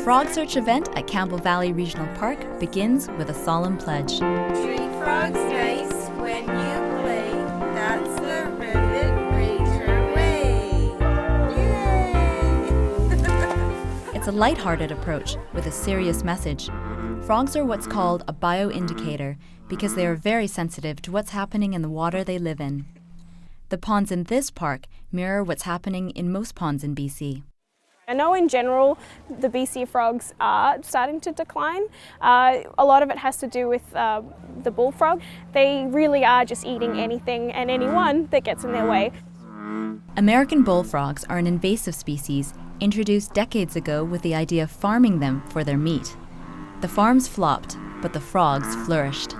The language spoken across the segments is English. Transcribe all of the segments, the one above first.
Frog Search event at Campbell Valley Regional Park begins with a solemn pledge. Treat frogs nice when you play. That's the ribbit ranger way. Yay! It's a lighthearted approach with a serious message. Frogs are what's called a bioindicator because they are very sensitive to what's happening in the water they live in. The ponds in this park mirror what's happening in most ponds in BC. I know in general the BC frogs are starting to decline. A lot of it has to do with the bullfrog. They really are just eating anything and anyone that gets in their way. American bullfrogs are an invasive species introduced decades ago with the idea of farming them for their meat. The farms flopped, but the frogs flourished.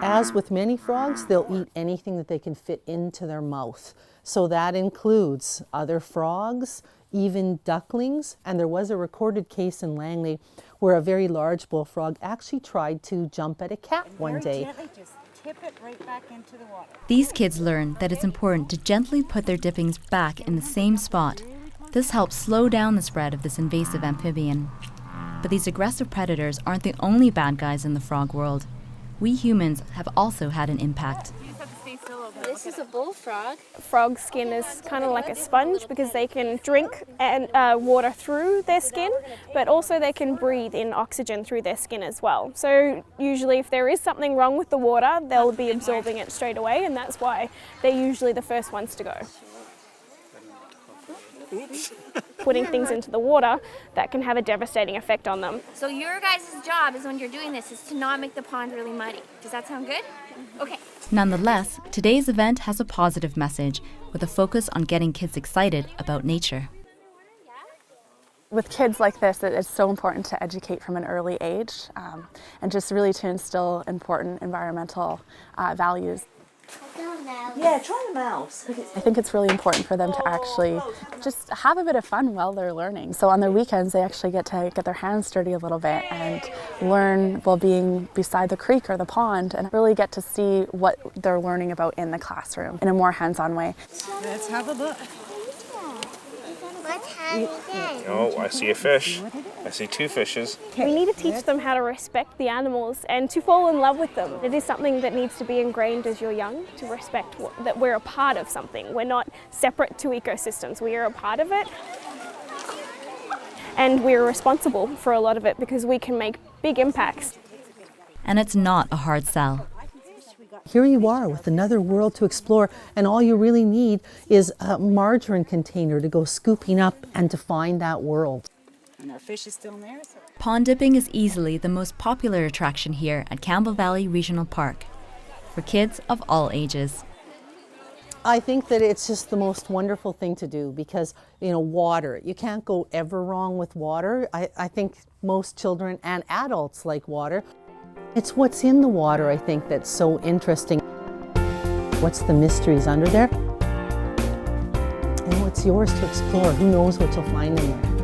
As with many frogs, they'll eat anything that they can fit into their mouth. So that includes other frogs, even ducklings, and there was a recorded case in Langely where a very large bullfrog actually tried to jump at a cat one day. Gently just tip it right back into the water. These kids learn that it's important to gently put their dippings back in the same spot. This helps slow down the spread of this invasive amphibian. But these aggressive predators aren't the only bad guys in the frog world. We humans have also had an impact. This is a bullfrog. Frog skin is kind of like a sponge because they can drink and water through their skin, but also they can breathe in oxygen through their skin as well. So usually if there is something wrong with the water, they'll be absorbing it straight away, and that's why they're usually the first ones to go. Oops. Putting things into the water that can have a devastating effect on them. So your guys' job is when you're doing this is to not make the pond really muddy. Does that sound good? Okay. Nonetheless, today's event has a positive message with a focus on getting kids excited about nature. With kids like this, it's so important to educate from an early age and just really to instill important environmental values. Yeah, try the mouse. I think it's really important for them to actually just have a bit of fun while they're learning. So on their weekends, they actually get to get their hands dirty a little bit and learn while being beside the creek or the pond and really get to see what they're learning about in the classroom in a more hands-on way. Let's have a look. Oh, I see a fish. I see two fishes. We need to teach them how to respect the animals and to fall in love with them. It is something that needs to be ingrained as you're young, to respect that we're a part of something. We're not separate to ecosystems, we are a part of it. And we're responsible for a lot of it because we can make big impacts. And it's not a hard sell. Here you are with another world to explore, and all you really need is a margarine container to go scooping up and to find that world. And our fish is still in there. So. Pond dipping is easily the most popular attraction here at Campbell Valley Regional Park for kids of all ages. I think that it's just the most wonderful thing to do because, water, you can't go ever wrong with water. I think most children and adults like water. It's what's in the water, I think, that's so interesting. What's the mysteries under there? And what's yours to explore? Who knows what you'll find in there?